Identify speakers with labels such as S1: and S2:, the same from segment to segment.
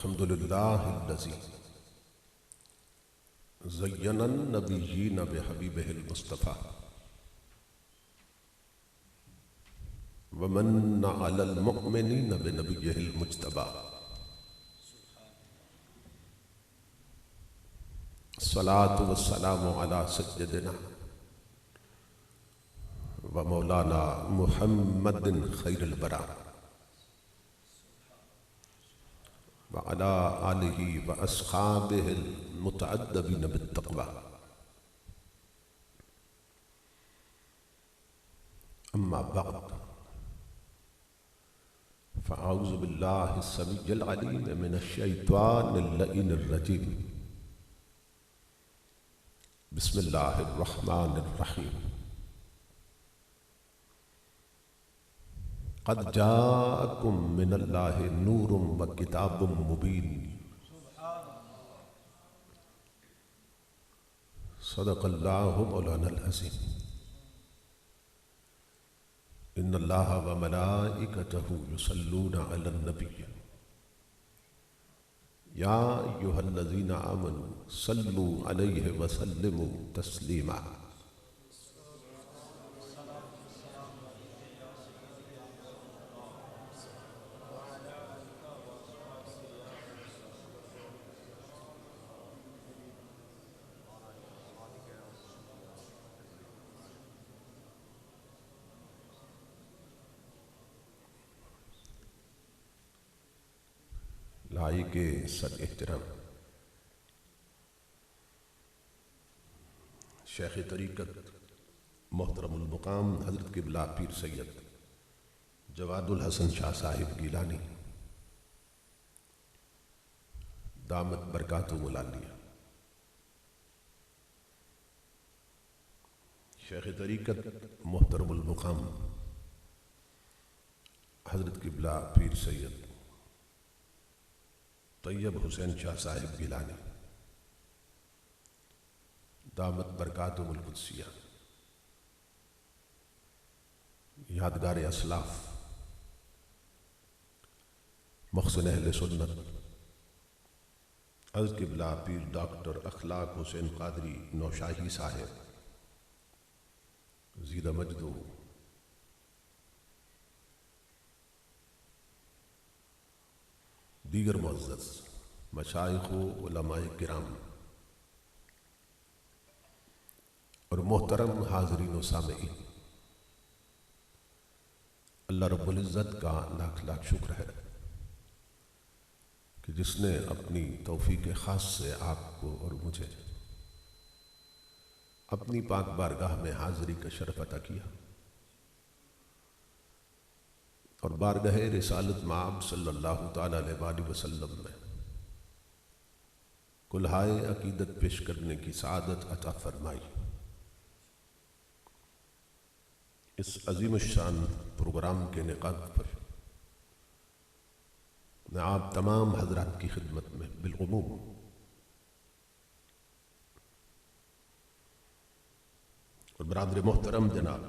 S1: الحمد للہ الذی زین النبیین بحبیبہ المصطفیٰ ومن علی المؤمنین بنبیہ المجتبیٰ الصلاة والسلام علی سیدنا ومولانا محمد خیر البراء وعلى آلہ واصحابہ المتعدبین بالتقوی اما بعد فاعوذ باللہ السمیع العلیم من الشیطان اللعین الرجیم بسم اللہ الرحمن الرحیم قد جاءکم من اللہ نور و کتاب مبین صدق اللہ مولانا العظیم ان اللہ و ملائکتہ یصلون علی النبی یا ایہا الذین آمنوا صلوا علیہ وسلموا تسلیما لائق صد احترام شیخ طریقت محترم المقام حضرت قبلہ پیر سید جواد الحسن شاہ صاحب گیلانی دامت برکاتہ العالیہ، شیخ طریقت محترم المقام حضرت قبلہ پیر سید طیب حسین شاہ صاحب گیلانی دامت برکاتہم القدسیہ، یادگار اسلاف محسن اہل سنت حضرت قبلہ پیر ڈاکٹر اخلاق حسین قادری نوشاہی صاحب زید مجدہ، دیگر معزز مشائخ و علماء کرام اور محترم حاضرین و سامعین، اللہ رب العزت کا لاکھ لاکھ شکر ہے کہ جس نے اپنی توفیق خاص سے آپ کو اور مجھے اپنی پاک بارگاہ میں حاضری کا شرف عطا کیا اور بارگاہ رسالت مآب صلی اللہ تعالیٰ علیہ وآلہ وسلم میں کلہائے عقیدت پیش کرنے کی سعادت عطا فرمائی۔ اس عظیم الشان پروگرام کے انعقاد پر میں آپ تمام حضرات کی خدمت میں بالعموم اور برادر محترم جناب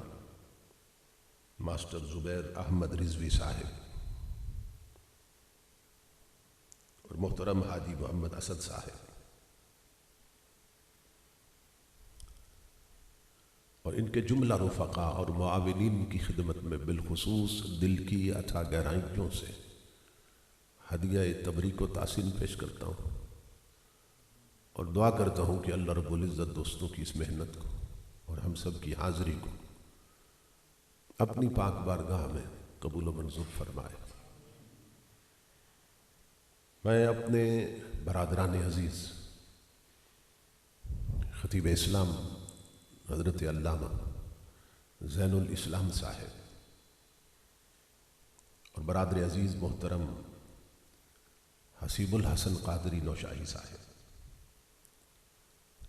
S1: ماسٹر زبیر احمد رضوی صاحب اور محترم حاجی محمد اسد صاحب اور ان کے جملہ رفقا اور معاونین کی خدمت میں بالخصوص دل کی اتھا گہرائیوں سے ہدیہ تبریک و تحسین پیش کرتا ہوں اور دعا کرتا ہوں کہ اللہ رب العزت دوستوں کی اس محنت کو اور ہم سب کی حاضری کو اپنی پاک بارگاہ میں قبول و منظور فرمائے۔ میں اپنے برادران عزیز خطیب اسلام حضرت علامہ زین الاسلام صاحب اور برادر عزیز محترم حسیب الحسن قادری نوشاہی صاحب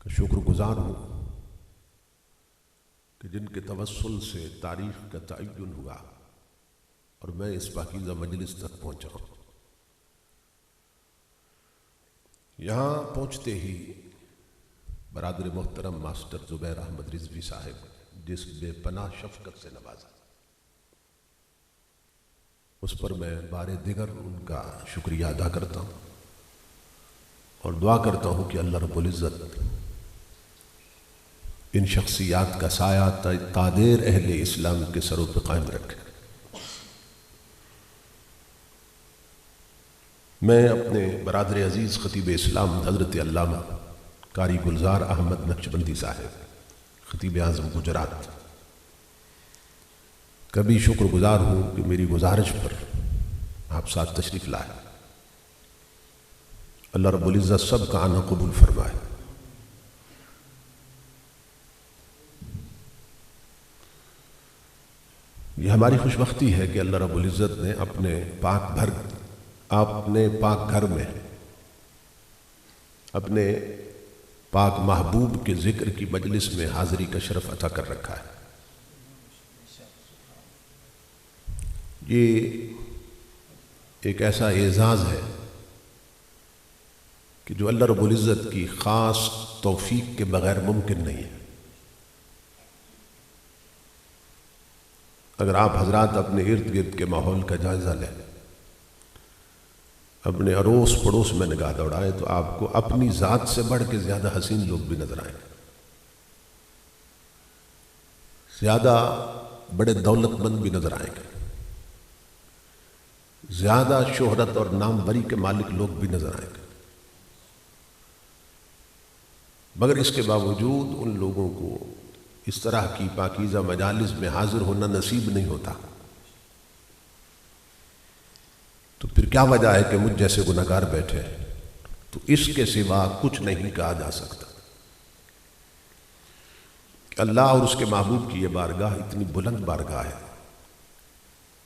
S1: کا شکر گزار ہوں کہ جن کے توسل سے تاریخ کا تعین ہوا اور میں اس پاکیزہ مجلس تک پہنچا ہوں۔ یہاں پہنچتے ہی برادر محترم ماسٹر زبیر احمد رضوی صاحب جس بے پناہ شفقت سے نوازا، اس پر میں بار دیگر ان کا شکریہ ادا کرتا ہوں اور دعا کرتا ہوں کہ اللہ رب العزت ان شخصیات کا سایہ تادیر اہل اسلام کے سروں پہ قائم رکھے۔ میں اپنے برادر عزیز خطیب اسلام حضرت علامہ قاری گلزار احمد نقشبندی صاحب خطیب اعظم گجرات کبھی شکر گزار ہوں کہ میری گزارش پر آپ ساتھ تشریف لائے۔ اللہ رب العزت سب کا آنا قبول فرمائے۔ یہ ہماری خوش بختی ہے کہ اللہ رب العزت نے اپنے پاک گھر میں اپنے پاک محبوب کے ذکر کی مجلس میں حاضری کا شرف عطا کر رکھا ہے۔ یہ ایک ایسا اعزاز ہے کہ جو اللہ رب العزت کی خاص توفیق کے بغیر ممکن نہیں ہے۔ اگر آپ حضرات اپنے ارد گرد کے ماحول کا جائزہ لیں، اپنے اڑوس پڑوس میں نگاہ دوڑائیں تو آپ کو اپنی ذات سے بڑھ کے زیادہ حسین لوگ بھی نظر آئیں گے، زیادہ بڑے دولت مند بھی نظر آئیں گے، زیادہ شہرت اور ناموری کے مالک لوگ بھی نظر آئیں گے، مگر اس کے باوجود ان لوگوں کو اس طرح کی پاکیزہ مجالس میں حاضر ہونا نصیب نہیں ہوتا۔ تو پھر کیا وجہ ہے کہ مجھ جیسے گناہگار بیٹھے ہیں؟ تو اس کے سوا کچھ نہیں کہا جا سکتا کہ اللہ اور اس کے محبوب کی یہ بارگاہ اتنی بلند بارگاہ ہے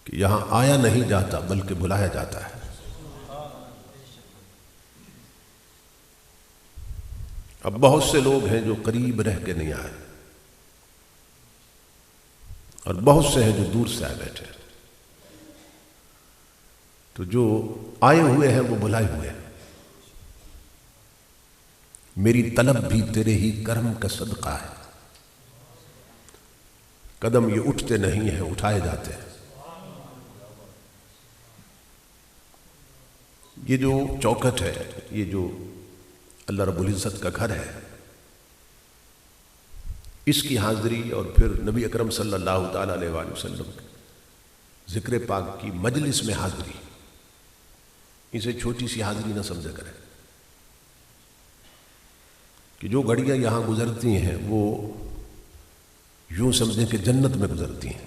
S1: کہ یہاں آیا نہیں جاتا بلکہ بلایا جاتا ہے۔ اب بہت سے لوگ ہیں جو قریب رہ کے نہیں آئے اور بہت سے ہیں جو دور سے آئے بیٹھے ہیں، تو جو آئے ہوئے ہیں وہ بلائے ہوئے ہیں۔ میری طلب بھی تیرے ہی کرم کا صدقہ ہے، قدم یہ اٹھتے نہیں ہیں اٹھائے جاتے ہیں۔ یہ جو چوکٹ ہے، یہ جو اللہ رب العزت کا گھر ہے، اس کی حاضری اور پھر نبی اکرم صلی اللہ تعالیٰ علیہ وآلہ وسلم ذکر پاک کی مجلس میں حاضری، اسے چھوٹی سی حاضری نہ سمجھا کریں کہ جو گھڑیاں یہاں گزرتی ہیں وہ یوں سمجھیں کہ جنت میں گزرتی ہیں،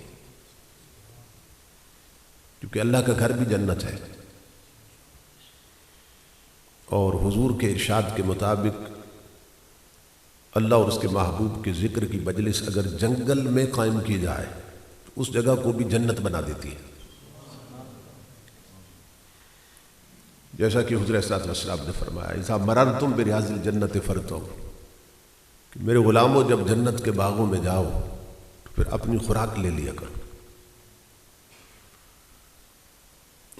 S1: کیونکہ اللہ کا گھر بھی جنت ہے۔ اور حضور کے ارشاد کے مطابق اللہ اور اس کے محبوب کے ذکر کی مجلس اگر جنگل میں قائم کی جائے تو اس جگہ کو بھی جنت بنا دیتی ہے، جیسا کہ حضور صلی اللہ علیہ وسلم نے فرمایا اذا مررتم بریاض الجنت فرتو، کہ میرے غلاموں جب جنت کے باغوں میں جاؤ تو پھر اپنی خوراک لے لیا کرو۔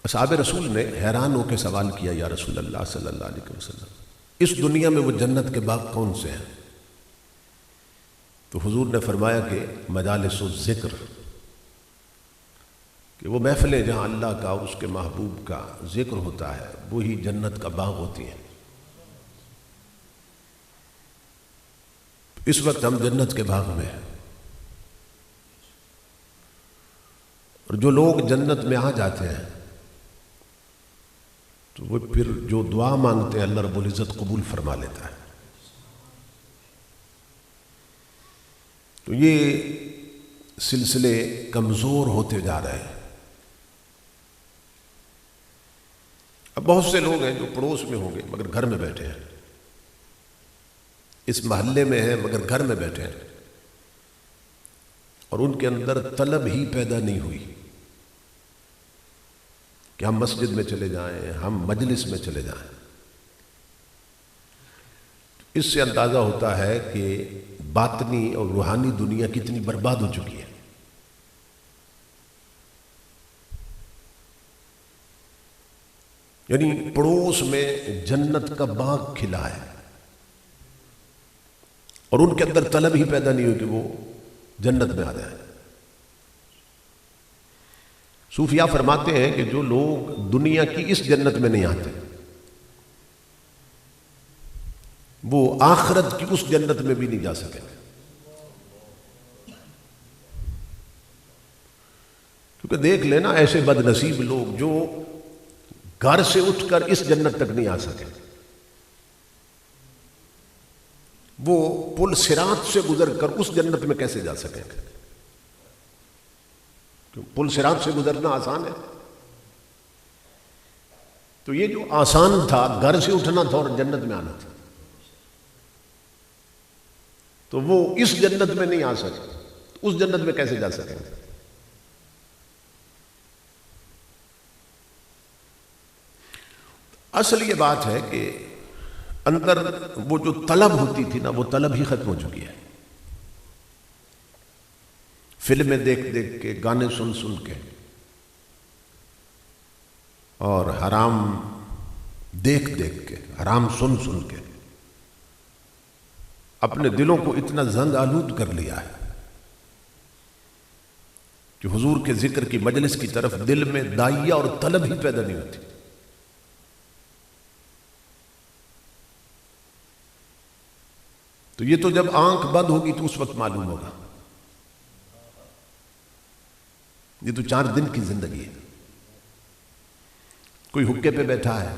S1: اصحاب رسول نے حیران ہو کے سوال کیا یا رسول اللہ صلی اللہ علیہ وسلم، اس دنیا میں وہ جنت کے باغ کون سے ہیں؟ تو حضور نے فرمایا کہ مجالس الذکر، کہ وہ محفلیں جہاں اللہ کا اور اس کے محبوب کا ذکر ہوتا ہے وہی جنت کا باغ ہوتی ہیں۔ اس وقت ہم جنت کے باغ میں ہیں، اور جو لوگ جنت میں آ جاتے ہیں تو وہ پھر جو دعا مانگتے ہیں اللہ رب العزت قبول فرما لیتا ہے۔ تو یہ سلسلے کمزور ہوتے جا رہے ہیں۔ اب بہت سے لوگ ہیں جو پڑوس میں ہوں گے مگر گھر میں بیٹھے ہیں، اس محلے میں ہیں مگر گھر میں بیٹھے ہیں، اور ان کے اندر طلب ہی پیدا نہیں ہوئی کہ ہم مسجد میں چلے جائیں، ہم مجلس میں چلے جائیں۔ اس سے اندازہ ہوتا ہے کہ باطنی اور روحانی دنیا کتنی برباد ہو چکی ہے۔ یعنی پڑوس میں جنت کا باغ کھلا ہے اور ان کے اندر طلب ہی پیدا نہیں ہوئی کہ وہ جنت میں آ جائیں۔ صوفیاء فرماتے ہیں کہ جو لوگ دنیا کی اس جنت میں نہیں آتے، وہ آخرت کی اس جنت میں بھی نہیں جا سکیں گے، کیونکہ دیکھ لینا ایسے بد نصیب لوگ جو گھر سے اٹھ کر اس جنت تک نہیں آ سکے، وہ پل صراط سے گزر کر اس جنت میں کیسے جا سکیں گے؟ پل صراط سے گزرنا آسان ہے، تو یہ جو آسان تھا گھر سے اٹھنا تھا اور جنت میں آنا تھا، تو وہ اس جنت میں نہیں آ سکے، اس جنت میں کیسے جا سکیں گے؟ اصل یہ بات ہے کہ اندر وہ جو طلب ہوتی تھی نا، وہ طلب ہی ختم ہو چکی ہے۔ فلمیں دیکھ دیکھ کے، گانے سن سن کے، اور حرام دیکھ دیکھ کے، حرام سن سن کے اپنے دلوں کو اتنا زنگ آلود کر لیا ہے کہ حضور کے ذکر کی مجلس کی طرف دل میں داعیہ اور طلب ہی پیدا نہیں ہوتی۔ تو یہ تو جب آنکھ بند ہوگی تو اس وقت معلوم ہوگا۔ یہ تو 4 دن کی زندگی ہے۔ کوئی حکے پہ بیٹھا ہے،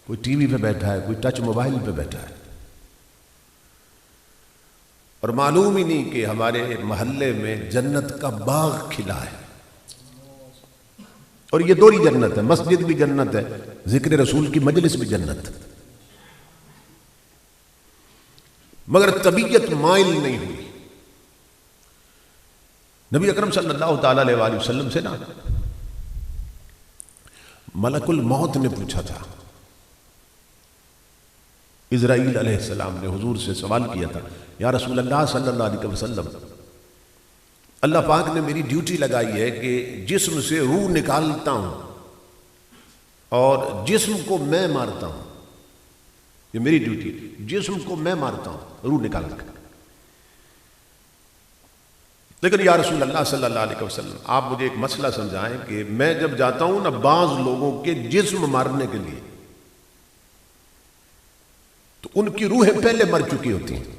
S1: کوئی ٹی وی پہ بیٹھا ہے، کوئی ٹچ موبائل پہ بیٹھا ہے، اور معلوم ہی نہیں کہ ہمارے محلے میں جنت کا باغ کھلا ہے، اور یہ دوہری جنت ہے، مسجد بھی جنت ہے، ذکر رسول کی مجلس بھی جنت ہے، مگر طبیعت مائل نہیں ہوئی۔ نبی اکرم صلی اللہ تعالی علیہ وآلہ وسلم سے نا ملک الموت نے پوچھا تھا، اسرائیل علیہ السلام نے حضور سے سوال کیا تھا، یا رسول اللہ صلی اللہ علیہ وسلم، اللہ پاک نے میری ڈیوٹی لگائی ہے کہ جسم سے روح نکالتا ہوں اور جسم کو میں مارتا ہوں، یہ میری ڈیوٹی ہے، جسم کو میں مارتا ہوں روح نکال کر، لیکن یا رسول اللہ صلی اللہ علیہ وسلم آپ مجھے ایک مسئلہ سمجھائیں کہ میں جب جاتا ہوں نا بعض لوگوں کے جسم مارنے کے لیے، تو ان کی روحیں پہلے مر چکی ہوتی ہیں،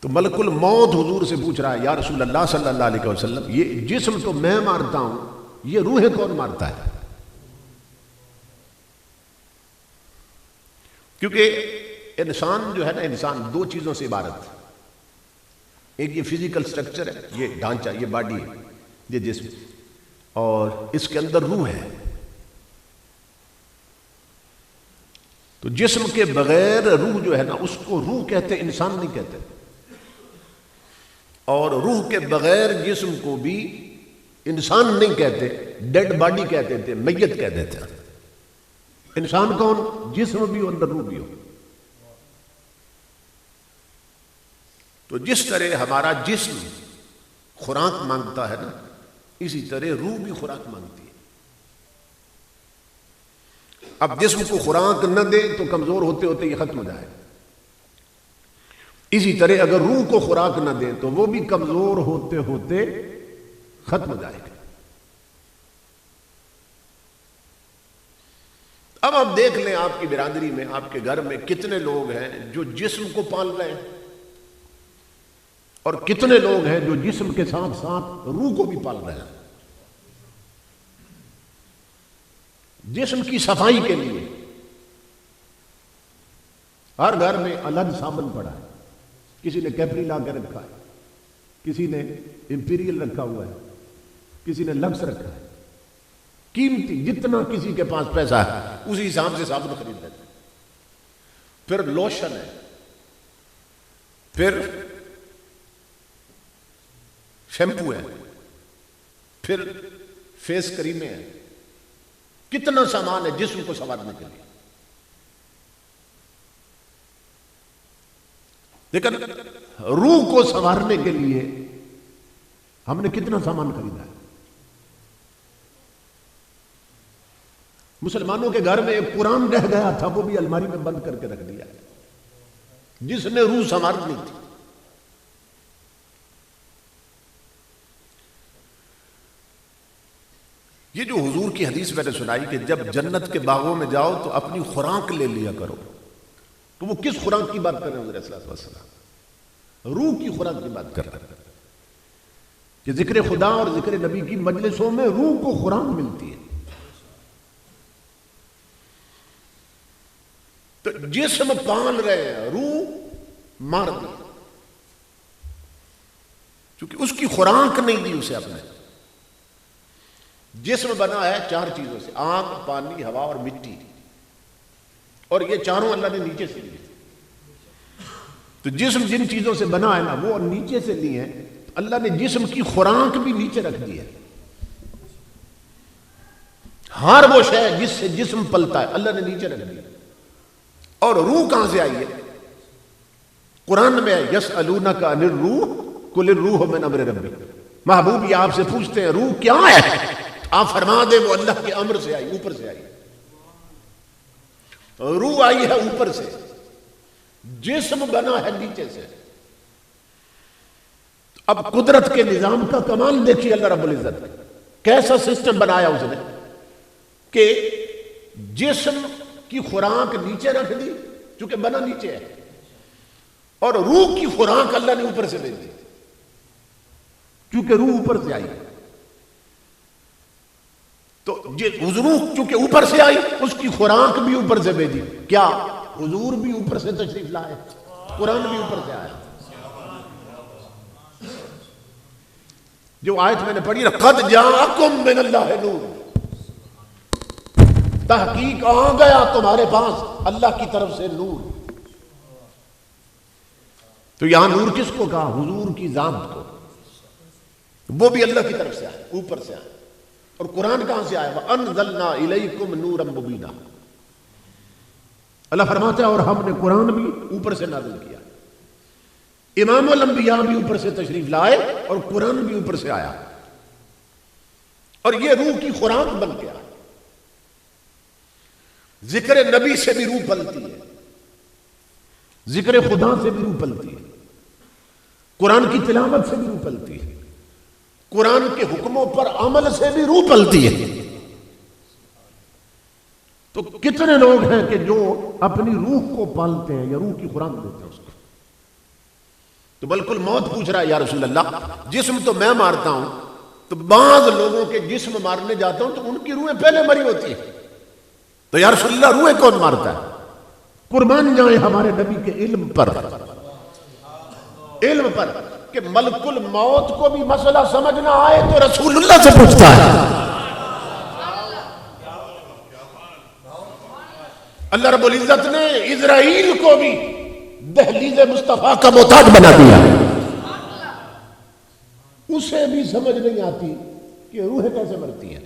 S1: تو ملک الموت حضور سے پوچھ رہا ہے، یا رسول اللہ صلی اللہ علیہ وسلم یہ جسم تو میں مارتا ہوں، یہ روحیں کون مارتا ہے؟ کیونکہ انسان جو ہے نا، انسان 2 چیزوں سے عبارت ہے، ایک یہ فزیکل سٹرکچر ہے، یہ ڈھانچہ، یہ باڈی ہے، یہ جسم، اور اس کے اندر روح ہے۔ تو جسم کے بغیر روح جو ہے نا، اس کو روح کہتے، انسان نہیں کہتے، اور روح کے بغیر جسم کو بھی انسان نہیں کہتے، ڈیڈ باڈی کہتے تھے، میت کہتے تھے۔ انسان کون؟ جسم بھی ہو، اندر روح بھی ہو۔ تو جس طرح ہمارا جسم خوراک مانگتا ہے نا، اسی طرح روح بھی خوراک مانگتی ہے۔ اب جسم کو خوراک نہ دے تو کمزور ہوتے ہوتے یہ ختم ہو جائے، اسی طرح اگر روح کو خوراک نہ دے تو وہ بھی کمزور ہوتے ہوتے ختم ہو جائے گا۔ اب آپ دیکھ لیں آپ کی برادری میں، آپ کے گھر میں کتنے لوگ ہیں جو جسم کو پال رہے ہیں، اور کتنے لوگ ہیں جو جسم کے ساتھ ساتھ روح کو بھی پال رہے ہیں۔ جسم کی صفائی کے لیے ہر گھر میں الگ صابن پڑا ہے، کسی نے کیپری لا کے رکھا ہے، کسی نے امپیریل رکھا ہوا ہے، کسی نے لکس رکھا ہے، قیمتی جتنا کسی کے پاس پیسہ ہے اسی حساب سے صابن خرید لیتے ہیں۔ پھر لوشن ہے، پھر شیمپو ہے، پھر فیس کریمیں ہیں، کتنا سامان ہے جسم کو سنوارنے کے لیے۔ لیکن روح کو سنوارنے کے لیے ہم نے کتنا سامان خریدا ہے؟ مسلمانوں کے گھر میں ایک قرآن رہ گیا تھا، وہ بھی الماری میں بند کر کے رکھ دیا، جس نے روح سنوارنی تھی۔ یہ جو حضور کی حدیث میں نے سنائی کہ جب جنت کے باغوں میں جاؤ تو اپنی خوراک لے لیا کرو، تو وہ کس خوراک کی بات کر رہے ہیں حضور صلی اللہ علیہ وسلم؟ روح کی خوراک کی بات کر رہے ہیں کہ ذکر خدا اور ذکر نبی کی مجلسوں میں روح کو خوراک ملتی ہے۔ تو جسم پال رہے ہیں، روح مار دی، چونکہ اس کی خوراک نہیں دی اسے اپنے۔ جسم بنا ہے 4 چیزوں سے، آگ، پانی، ہوا اور مٹی، اور یہ چاروں اللہ نے نیچے سے لیے۔ تو جسم جن چیزوں سے بنا ہے نا وہ نیچے سے لیے ہیں، اللہ نے جسم کی خوراک بھی نیچے رکھ دی ہے۔ ہر وہ شے جس سے جسم پلتا ہے اللہ نے نیچے رکھ دی۔ اور روح کہاں سے آئی ہے؟ قرآن میں یسألونک عن الروح قل الروح من امر ربی، محبوب یہ آپ سے پوچھتے ہیں روح کیا ہے، آپ فرما دیں وہ اللہ کے امر سے آئی، اوپر سے آئی۔ روح آئی ہے اوپر سے، جسم بنا ہے نیچے سے۔ اب قدرت کے نظام کا کمال دیکھیے اللہ رب العزت نے کیسا سسٹم بنایا اس نے کہ جسم کی خوراک نیچے رکھ دی چونکہ بنا نیچے ہے، اور روح کی خوراک اللہ نے اوپر سے بھیج دی چونکہ روح اوپر سے آئی۔ تو روح چونکہ اوپر سے آئی اس کی خوراک بھی اوپر سے بھیجی۔ کیا حضور بھی اوپر سے تشریف لائے، قرآن بھی اوپر سے آیا۔ جو آیت میں نے پڑھی قد جاءکم من اللہ نور، تحقیق آ گیا تمہارے پاس اللہ کی طرف سے نور۔ تو یہاں نور کس کو کہا؟ حضور کی ذات کو، وہ بھی اللہ کی طرف سے آیا، اوپر سے آیا۔ اور قرآن کہاں سے آیا؟ وَأَنزَلْنَا إِلَيْكُمْ نُورًا مُبِينًا، اللہ فرماتا ہے اور ہم نے قرآن بھی اوپر سے نازل کیا۔ امام الانبیاء بھی اوپر سے تشریف لائے اور قرآن بھی اوپر سے آیا، اور یہ روح کی خوراک بن گیا۔ ذکر نبی سے بھی روح پلتی ہے، ذکر خدا سے بھی روح پلتی ہے، قرآن کی تلاوت سے بھی روح پلتی ہے، قرآن کے حکموں پر عمل سے بھی روح پلتی ہے۔ تو کتنے لوگ ہیں کہ جو اپنی روح کو پالتے ہیں یا روح کی خوراک دیتے ہیں اس کو؟ تو بالکل موت پوچھ رہا ہے یا رسول اللہ جسم تو میں مارتا ہوں، تو بعض لوگوں کے جسم مارنے جاتا ہوں تو ان کی روحیں پہلے مری ہوتی ہیں، تو یا رسول اللہ روحیں کون مارتا ہے؟ قربان جائیں ہمارے نبی کے علم پر، علم پر کہ ملک الموت کو بھی مسئلہ سمجھنا آئے تو رسول اللہ سے پوچھتا ہے۔ اللہ رب العزت نے اسرائیل کو بھی دہلیز مصطفیٰ کا محتاج بنا دیا، اسے بھی سمجھ نہیں آتی کہ روحیں کیسے مرتی ہیں،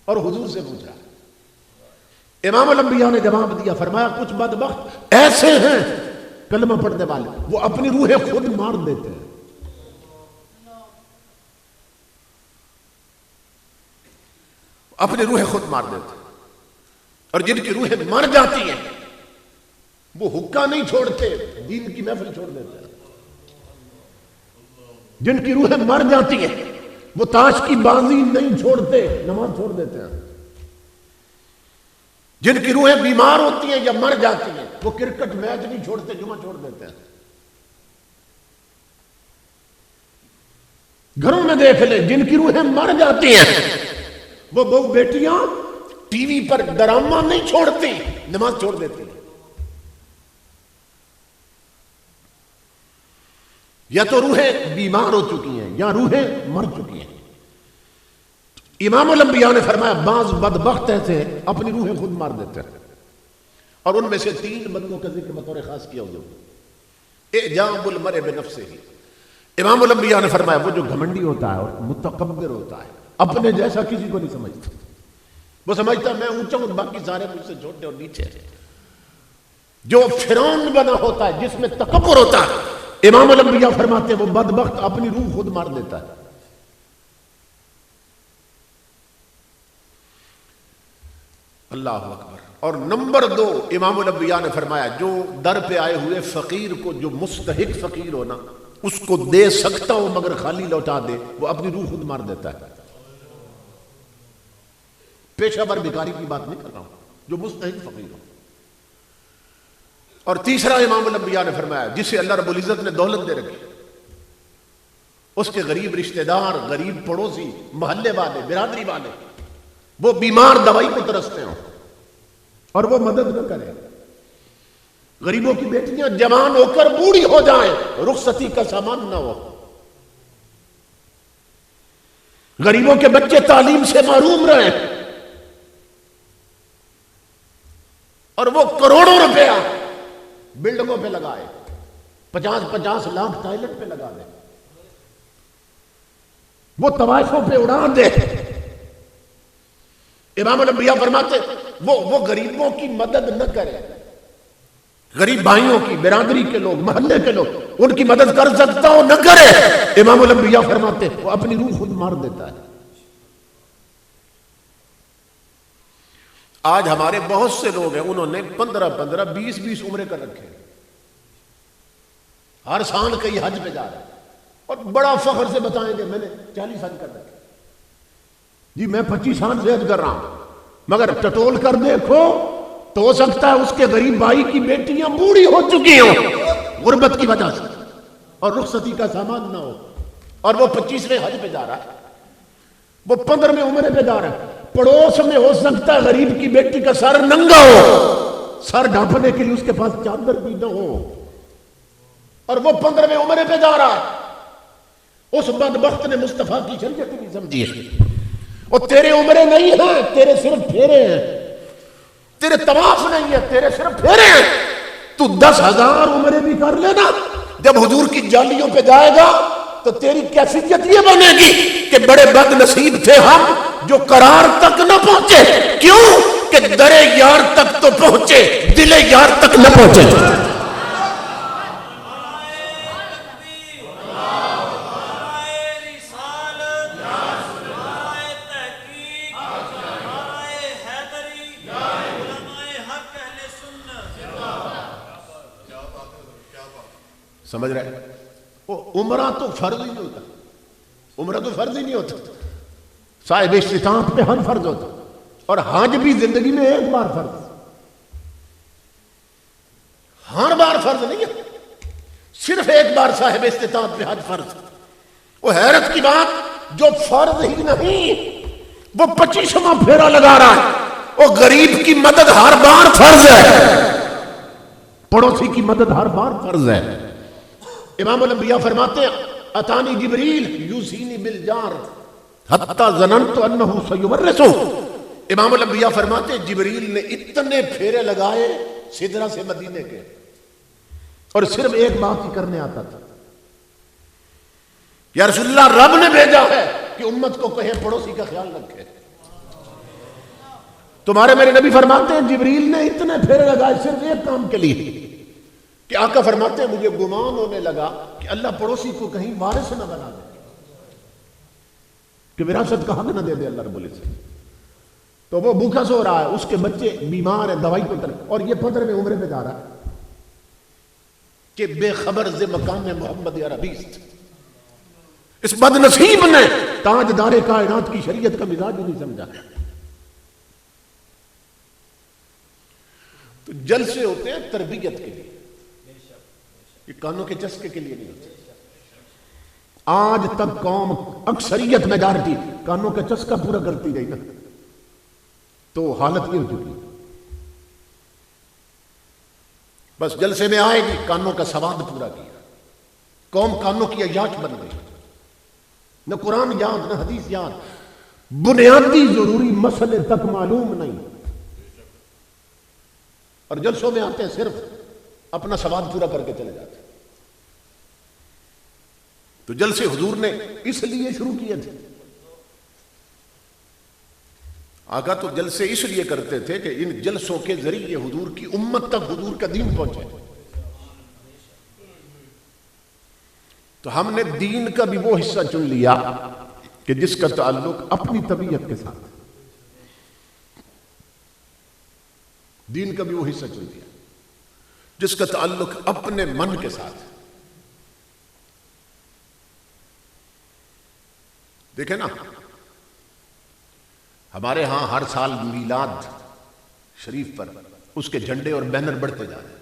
S1: اور حضور سے پوچھا۔ امام الانبیاء نے جواب دیا، فرمایا کچھ بدبخت ایسے ہیں کلمہ پڑھنے والے وہ اپنی روحیں خود مار دیتے ہیں، اپنی روحیں خود مار دیتے ہیں، اور جن کی روحیں مر جاتی ہیں وہ حقہ نہیں چھوڑتے، دین کی محفل چھوڑ دیتے ہیں۔ جن کی روحیں مر جاتی ہیں وہ تاش کی بازی نہیں چھوڑتے، نماز چھوڑ دیتے ہیں۔ جن کی روحیں بیمار ہوتی ہیں یا مر جاتی ہیں وہ کرکٹ میچ نہیں چھوڑتے، جمعہ چھوڑ دیتے ہیں۔ گھروں میں دیکھ لیں جن کی روحیں مر جاتی ہیں وہ بہو بیٹیاں ٹی وی پر ڈرامہ نہیں چھوڑتی، نماز چھوڑ دیتی ہیں۔ یا تو روحیں بیمار ہو چکی ہیں یا روحیں مر چکی ہیں۔ امام الانبیاء نے فرمایا بعض بدبخت ایسے اپنی روحیں خود مار دیتے ہیں، اور ان میں سے 3 بندوں کا ذکر بطور خاص کیا حضور۔ اعجاب المرء بنفسہ، امام الانبیاء نے فرمایا وہ جو گھمنڈی ہوتا ہے اور متکبر ہوتا ہے، اپنے جیسا کسی کو نہیں سمجھتا، وہ سمجھتا ہے میں اونچا ہوں باقی سارے مجھ سے چھوٹے اور نیچے ہیں۔ جو فرعون بنا ہوتا ہے جس میں تکبر ہوتا ہے، امام الانبیاء فرماتے ہیں وہ بدبخت اپنی روح خود مار دیتا ہے۔ اللہ اکبر۔ اور نمبر 2 امام الانبیاء نے فرمایا جو در پہ آئے ہوئے فقیر کو، جو مستحق فقیر ہو نا، اس کو دے سکتا ہو مگر خالی لوٹا دے، وہ اپنی روح خود مار دیتا ہے۔ پیشہ ور بھکاری کی بات نہیں کر رہا ہوں، جو مستحق فقیر ہو۔ اور تیسرا امام الانبیاء نے فرمایا جسے اللہ رب العزت نے دولت دے رکھی، اس کے غریب رشتہ دار، غریب پڑوسی، محلے والے، برادری والے، وہ بیمار دوائی کو ترستے ہوں اور وہ مدد نہ کریں، غریبوں کی بیٹیاں جوان ہو کر بوڑھی ہو جائیں، رخصتی کا سامان نہ ہو، غریبوں کے بچے تعلیم سے محروم رہیں، اور وہ کروڑوں روپیہ بلڈنگوں پہ لگائے، 50 لاکھ ٹائلٹ پہ لگا دے، وہ طوائفوں پہ اڑا دے۔ امام الانبیاء فرماتے وہ غریبوں کی مدد نہ کرے، غریب بھائیوں کی، برادری کے لوگ، محلے کے لوگ، ان کی مدد کر سکتا ہو نہ کرے، امام الانبیاء فرماتے وہ اپنی روح خود مار دیتا ہے۔ آج ہمارے بہت سے لوگ ہیں، انہوں نے 15 20 عمرے کر رکھے، ہر سال کئی حج پہ جا رہے ہیں، اور بڑا فخر سے بتائیں گے میں نے 40 حج کر رکھے، جی میں 25 سال سے حج کر رہا ہوں، مگر ٹٹول کر دیکھو تو ہو سکتا ہے اس کے غریب بھائی کی بیٹیاں بوڑھی ہو چکی ہوں غربت کی وجہ سے، اور رخصتی کا سامان نہ ہو، اور وہ 25ویں حج پہ جا رہا ہے، وہ 15ویں عمرے پہ جا رہا ہے، پڑوس میں ہو سکتا ہے غریب کی بیٹی کا سر ننگا ہو، سر ڈھانپنے کے لیے اس کے پاس چادر بھی نہ ہو، اور وہ 15ویں عمرے پہ جا رہا ہے، اس بدبخت نے مصطفیٰ کی شریعت نہیں سمجھی ہے، اور تیرے عمرے نہیں ہیں، تیرے صرف پھیرے ہیں، تیرے طواف نہیں ہے، تیرے صرف پھیرے ہیں، تو 10,000 عمرے بھی کر لینا، جب حضور کی جالیوں پہ جائے گا تو تیری کیفیت یہ بنے گی کہ بڑے بد نصیب تھے ہم جو قرار تک نہ پہنچے، کیوں کہ در یار تک تو پہنچے، دل یار تک نہ پہنچے۔ سمجھ رہے ہیں؟ وہ عمرہ تو فرض ہی نہیں ہوتا، عمرہ تو فرض ہی نہیں ہوتا، صاحب استطاعت پہ حج فرض ہوتا، اور حج بھی زندگی میں ایک بار فرض، ہر بار فرض نہیں ہے، صرف ایک بار صاحب استطاعت پہ حج فرض۔ وہ حیرت کی بات، جو فرض ہی نہیں وہ 25واں پھیرا لگا رہا ہے، وہ غریب کی مدد ہر بار فرض ہے، پڑوسی کی مدد ہر بار فرض ہے۔ امام الانبیاء فرماتے ہیں اتانی جبریل یوصینی بالجار حتی ظننت انہ سیورثہ، امام الانبیاء فرماتے ہیں جبریل نے اتنے پھیرے لگائے سدرہ سے مدینے کے، اور صرف ایک بات ہی کرنے آتا تھا، یا رسول اللہ رب نے بھیجا ہے کہ امت کو کہے پڑوسی کا خیال رکھے۔ تمہارے میرے نبی فرماتے ہیں جبریل نے اتنے پھیرے لگائے صرف ایک کام کے لیے، کہ آقا فرماتے ہیں مجھے گمان ہونے لگا کہ اللہ پڑوسی کو کہیں وارث نہ بنا دے، کہ وراثت کا حق نہ دے دے اللہ رب العزت، تو وہ بھوکا سو رہا ہے، اس کے بچے بیمار ہیں، دوائی کو تر، اور یہ 15ویں عمرے پہ جا رہا ہے کہ بے خبر ز مقام محمد عربیست، اس بد نصیب نے تاجدار کائنات کی شریعت کا مزاج ہی نہیں سمجھا۔ تو جلسے ہوتے ہیں تربیت کے لیے، یہ کانوں کے چسکے کے لیے نہیں ہوتے۔ آج تک قوم اکثریت میجارٹی کانوں کا چسکا پورا کرتی رہی نا، تو حالت یہ ہو چکی، بس جلسے میں آئے گی کانوں کا سواد پورا کیا، قوم کانوں کی عیاش بن گئی، نہ قرآن یاد نہ حدیث یاد، بنیادی ضروری مسئلے تک معلوم نہیں، اور جلسوں میں آتے ہیں صرف اپنا سواد پورا کر کے چلے جاتے ہیں۔ تو جلسے حضور نے اس لیے شروع کیے تھے، آقا تو جلسے اس لیے کرتے تھے کہ ان جلسوں کے ذریعے حضور کی امت تک حضور کا دین پہنچے، تو ہم نے دین کا بھی وہ حصہ چن لیا کہ جس کا تعلق اپنی طبیعت کے ساتھ، دین کا بھی وہ حصہ چن لیا جس کا تعلق اپنے من کے ساتھ۔ دیکھیں نا، ہمارے ہاں ہر سال میلاد شریف پر اس کے جھنڈے اور بینر بڑھتے جا رہے ہیں،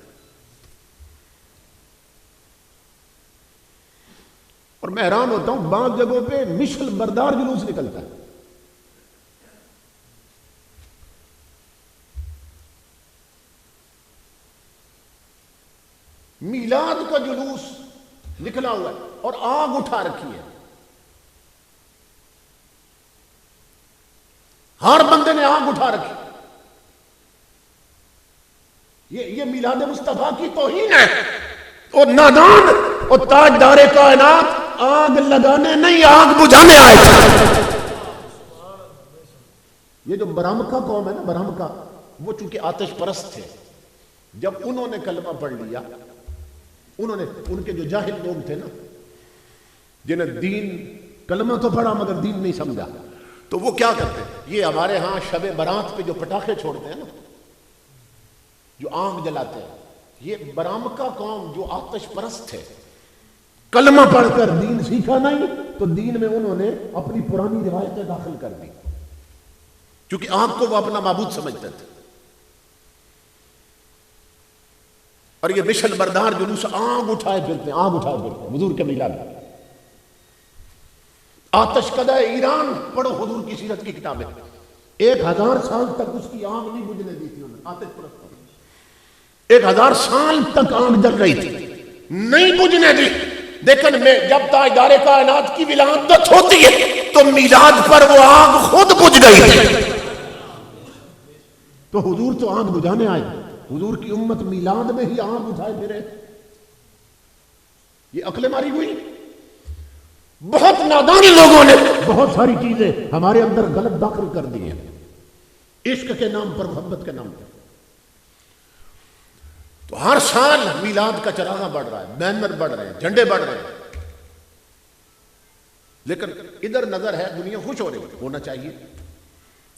S1: اور میں حیران ہوتا ہوں بعض جگہوں پہ مشل بردار جلوس نکلتا ہے۔ میلاد کا جلوس نکلا ہوا ہے اور آگ اٹھا رکھی ہے، ہر بندے نے آگ اٹھا رکھی۔ یہ میلاد مصطفیٰ کی توہین ہے، اور نادان اور تاجدار کائنات آگ لگانے نہیں آگ بجھانے آئے تھے۔ یہ جو برہمکا قوم ہے نا، برہمکا، وہ چونکہ آتش پرست تھے، جب انہوں نے کلمہ پڑھ لیا، ان کے جو جاہل لوگ تھے نا، جنہیں دین، کلمہ تو پڑھا مگر دین نہیں سمجھا، تو وہ کیا کرتے ہیں، یہ ہمارے ہاں شب برات پہ جو پٹاخے چھوڑتے ہیں نا، جو آگ جلاتے ہیں، یہ برہمکا قوم جو آتش پرست تھے، کلمہ پڑھ کر دین سیکھا نہیں، تو دین میں انہوں نے اپنی پرانی روایتیں داخل کر دی، کیونکہ آگ کو وہ اپنا معبود سمجھتے تھے۔ اور یہ مشل بردار جلوس آگ اٹھائے پھرتے ہیں، آگ اٹھائے پھرتے ہیں حضور کے میلاد میں۔ آتش کدہ ایران پڑھو حضور کی سیرت کی کتابیں، 1000 سال تک اس کی آگ نہیں بجھنے دی تھی، آتش پرست 1000 سال تک آگ جل رہی تھی، نہیں بجھنے دی، لیکن جب تاجدار کائنات کی ولادت ہوتی ہے تو میلاد پر وہ آگ خود بجھ گئی تھی۔ تو حضور تو آگ بجھانے آئے، حضور کی امت میلاد میں ہی آگ اٹھائے پھرے، یہ عقل ماری ہوئی۔ بہت نادان لوگوں نے بہت ساری چیزیں ہمارے اندر غلط داخل کر دی ہیں، عشق کے نام پر، محبت کے نام پر۔ تو ہر سال میلاد کا چراغاں بڑھ رہا ہے، بینر بڑھ رہے ہیں، جھنڈے بڑھ رہے ہیں، لیکن ادھر نظر ہے دنیا خوش ہو رہی ہے، ہونا چاہیے،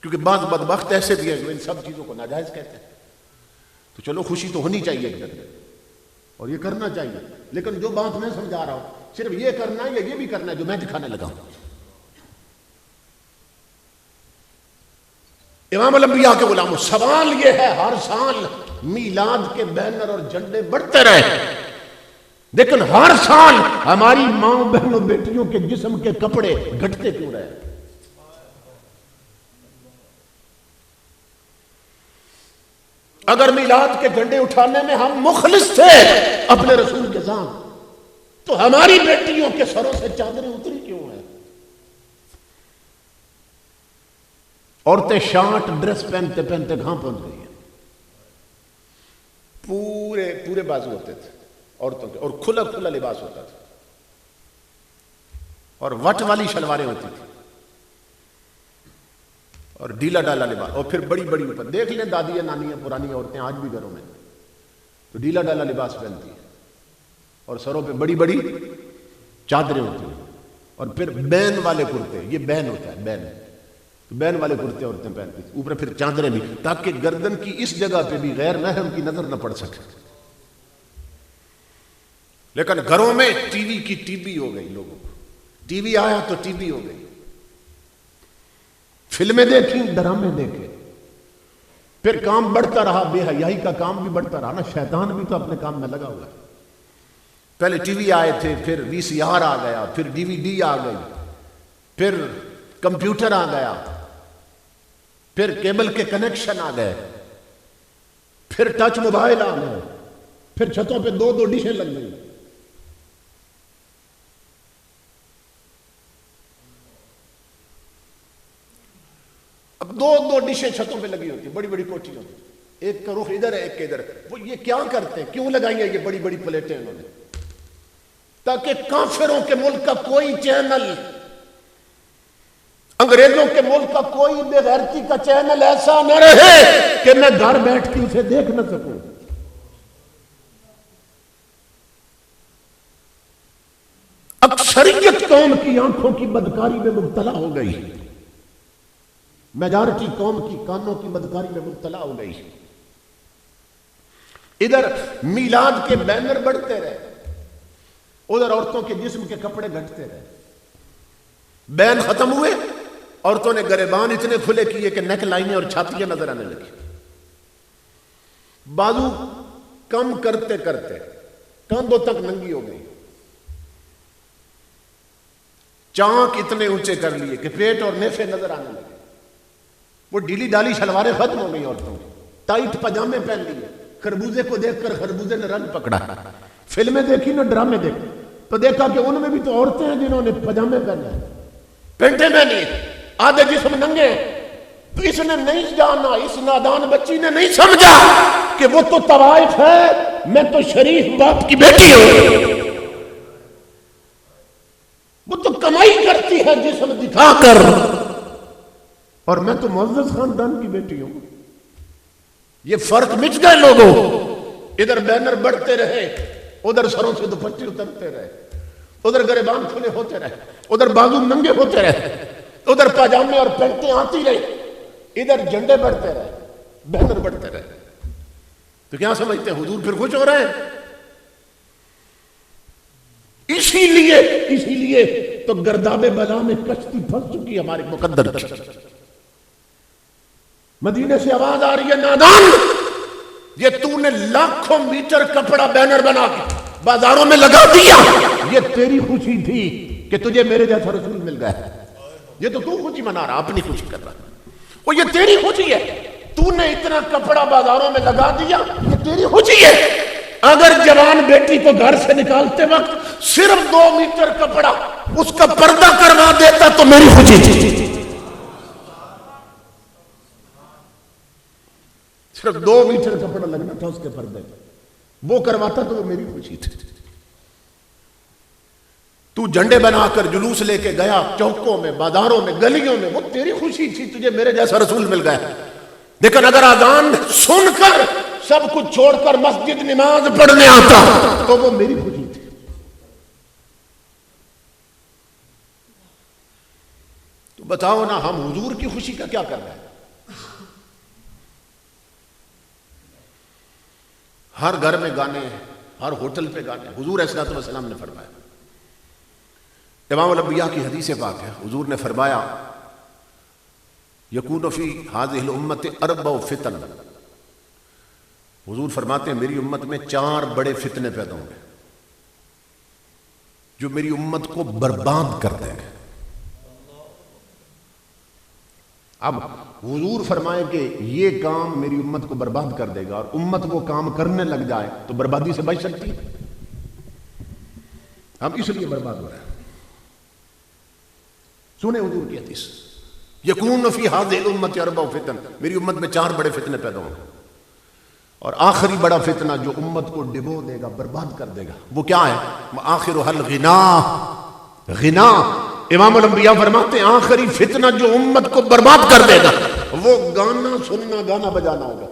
S1: کیونکہ بعض بدبخت ایسے بھی ہیں جو ان سب چیزوں کو ناجائز کہتے ہیں، تو چلو خوشی تو ہونی چاہیے ادھر، اور یہ کرنا چاہیے، لیکن جو بات میں سمجھا رہا ہوں صرف یہ کرنا ہے یا یہ بھی کرنا ہے جو میں دکھانے لگا ہوں۔ امام الانبیاء کے غلاموں، سوال یہ ہے ہر سال میلاد کے بینر اور جھنڈے بڑھتے رہے، لیکن ہر سال ہماری ماں بہنوں بیٹیوں کے جسم کے کپڑے گھٹتے کیوں رہے؟ اگر میلاد کے جھنڈے اٹھانے میں ہم مخلص تھے اپنے رسول کے ساتھ، تو ہماری بیٹیوں کے سروں سے چادریں اتری کیوں ہیں؟ عورتیں شارٹ ڈریس پہنتے پہنتے کہاں پہنچ گئی ہیں؟ پورے بازو ہوتے تھے عورتوں کے، اور کھلا کھلا لباس ہوتا تھا، اور وٹ والی شلواریں ہوتی تھی، اور ڈھیلا ڈالا لباس، اور پھر بڑی بڑی اوپر دیکھ لیں دادی نانی پرانی عورتیں آج بھی گھروں میں تو ڈھیلا ڈالا لباس پہنتی ہیں، اور سروں پہ بڑی بڑی چادریں ہوتی ہیں، اور پھر بین والے کرتے، یہ بین ہوتا ہے، بین والے کرتے عورتیں پہنتی تھیں، اوپر پھر چادریں بھی، تاکہ گردن کی اس جگہ پہ بھی غیر محرم کی نظر نہ پڑ سکے۔ لیکن گھروں میں ٹی وی کی ٹی بی ہو گئی، لوگوں کو ٹی وی آیا تو ٹی بی ہو گئی، فلمیں دیکھیں، ڈرامے دیکھیں، پھر کام بڑھتا رہا، بے حیائی کا کام بھی بڑھتا رہا نا، شیطان بھی تو اپنے کام میں لگا ہوا ہے۔ پہلے ٹی وی آئے تھے، پھر وی سی آر آ گیا، پھر ڈی وی ڈی آ گئی، پھر کمپیوٹر آ گیا، پھر کیبل کے کنیکشن آ گئے، پھر ٹچ موبائل آ گئے، پھر چھتوں پہ 2 ڈشیں لگ گئی۔ اب 2 ڈشیں چھتوں پہ لگی ہوتی، بڑی بڑی کوٹھیوں پہ، ایک کا رخ ادھر ہے ایک کے ادھر، وہ یہ کیا کرتے ہیں، کیوں لگائی ہیں یہ بڑی بڑی پلیٹیں انہوں نے؟ تاکہ کافروں کے ملک کا کوئی چینل، انگریزوں کے ملک کا کوئی بے غیرتی کا چینل ایسا نہ رہے کہ میں گھر بیٹھ کے اسے دیکھ نہ سکوں۔ اکثریت قوم کی آنکھوں کی بدکاری میں مبتلا ہو گئی، میجارٹی قوم کی کانوں کی بدکاری میں مبتلا ہو گئی۔ ادھر میلاد کے بینر بڑھتے رہے، ادھر عورتوں کے جسم کے کپڑے گھٹتے رہے، بین ختم ہوئے، عورتوں نے گریبان اتنے کھلے کیے کہ نیک لائنیں اور چھاتیاں نظر آنے لگی، بازو کم کرتے کرتے کندھوں تک ننگی ہو گئی، چانک اتنے اونچے کر لیے کہ پیٹ اور نیفے نظر آنے لگے، وہ ڈھیلی ڈالی شلواریں ختم ہو گئی عورتوں کی، ٹائٹ پجامے پہن لیے، خربوزے کو دیکھ کر خربوزے نے رنگ پکڑا، فلمیں دیکھی نا ڈرامے دیکھے تو دیکھا کہ ان میں بھی تو عورتیں ہیں جنہوں نے پجامے پہنے ہیں، پینٹیں پہنی، آدھے جسم ننگے، تو اس نے نہیں جانا، اس نادان بچی نے نہیں سمجھا کہ وہ تو طوائف ہے، میں تو شریف باپ کی بیٹی ہوں، وہ تو کمائی کرتی ہے جسم دکھا کر، اور میں تو معزز خاندان کی بیٹی ہوں۔ یہ فرق مٹ گئے لوگوں، ادھر بینر بڑھتے رہے، ادھر سروں سے دوپٹے اترتے رہے، ادھر گریبان کھلے ہوتے رہے، ادھر بازو ننگے ہوتے رہے، ادھر پاجامے اور پینٹیں آتی رہی، ادھر جھنڈے بڑھتے رہے، بینر بڑھتے رہے۔ تو کیا سمجھتے ہیں حضور پھر خوش ہو رہے ہیں؟ اسی لیے تو گرداب بلا میں کشتی پھنس چکی ہمارے مقدر کی۔ مدینے سے آواز آ رہی ہے، نادان، یہ تو نے لاکھوں میٹر کپڑا بینر بنا کے بازاروں میں لگا دیا، یہ تیری خوشی تھی کہ تجھے میرے جیسا رسول مل گیا، یہ تو خوشی منا رہا، اپنی خوشی کر رہا، وہ یہ تیری خوشی ہے، تو نے اتنا کپڑا بازاروں میں لگا دیا، یہ تیری خوشی ہے۔ اگر جوان بیٹی کو گھر سے نکالتے وقت صرف 2 میٹر کپڑا اس کا پردہ کروا دیتا تو میری خوشی تھی، صرف 2 میٹر کپڑا لگنا تھا اس کے پردے، وہ کرواتا تو وہ میری خوشی تھی۔ تو جھنڈے بنا کر جلوس لے کے گیا چوکوں میں، بازاروں میں، گلیوں میں، وہ تیری خوشی تھی، تجھے میرے جیسا رسول مل گیا۔ لیکن اگر اذان سن کر سب کچھ چھوڑ کر مسجد نماز پڑھنے آتا تو وہ میری خوشی تھی۔ تو بتاؤ نا، ہم حضور کی خوشی کا کیا کر رہے ہیں؟ ہر گھر میں گانے ہیں، ہر ہوٹل پہ گانے ہیں۔ حضور علیہ السلام نے فرمایا، امام الانبیاء کی حدیث پاک ہے، حضور نے فرمایا، یکون فی ہذہ الامت 4 فتن، حضور فرماتے ہیں میری امت میں 4 بڑے فتنے پیدا ہوں گے جو میری امت کو برباد کر دیں گے۔ اب حضور فرمائے کہ یہ کام میری امت کو برباد کر دے گا اور امت وہ کام کرنے لگ جائے تو بربادی سے بچ سکتی ہے؟ ہم اس لیے برباد ہو رہے ہیں۔ سنیں حضور کی حدیث، یکون فی ہذہ الامت 4 فتن، میری امت میں 4 بڑے فتنے پیدا ہوں گے، اور آخری بڑا فتنہ جو امت کو ڈبو دے گا، برباد کر دے گا، وہ کیا ہے؟ آخرھا الغنا، غنا۔ امام الانبیاء فرماتے ہیں آخری فتنہ جو امت کو برباد کر دے گا وہ گانا سننا، گانا بجانا ہوگا،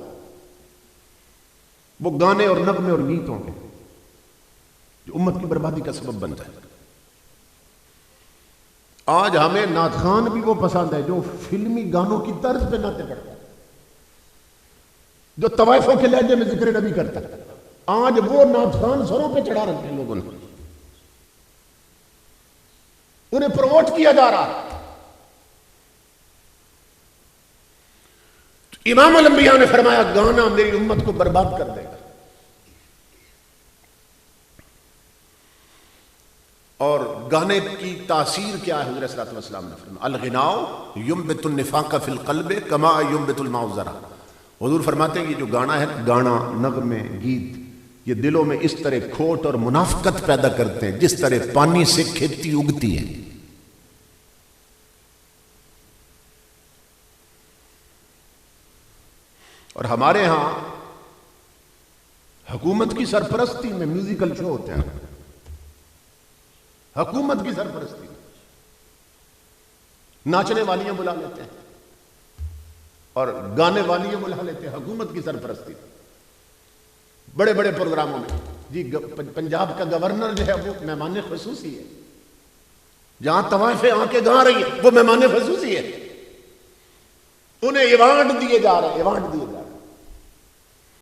S1: وہ گانے اور نغمے اور گیت ہوں گے جو امت کی بربادی کا سبب بنتا ہے۔ آج ہمیں نعت خوان بھی وہ پسند ہے جو فلمی گانوں کی طرز پہ نعتیں پڑھتا ہے، جو طوائفوں کے لہجے میں ذکر نبی کرتا ہے۔ آج وہ نعت خوان سروں پہ چڑھا رکھتے ہیں لوگوں نے، انہیں پروموٹ کیا جا رہا ہے۔ امام الانبیاء نے فرمایا گانا میری امت کو برباد کر دے گا، اور گانے کی تاثیر کیا ہے؟ حضرت صلی اللہ علیہ وسلم نے فرمایا الغناء ينبت النفاق في القلب كما ينبت الماء الزرع۔ حضور فرماتے ہیں یہ جو گانا ہے، گانا، نغمے، گیت، یہ دلوں میں اس طرح کھوٹ اور منافقت پیدا کرتے ہیں جس طرح پانی سے کھیتی اگتی ہے۔ اور ہمارے ہاں حکومت کی سرپرستی میں میوزیکل شو ہوتے ہیں، حکومت کی سرپرستی میں ناچنے والیاں بلا لیتے ہیں اور گانے والیاں بلا لیتے ہیں، حکومت کی سرپرستی بڑے بڑے پروگراموں میں۔ جی پنجاب کا گورنر جو ہے وہ مہمان خصوصی ہے، جہاں طوائفیں آ کے گا رہی ہیں وہ مہمان خصوصی ہے، انہیں ایوارڈ دیے جا رہے ہیں، ایوارڈ دیے جا رہے ہیں۔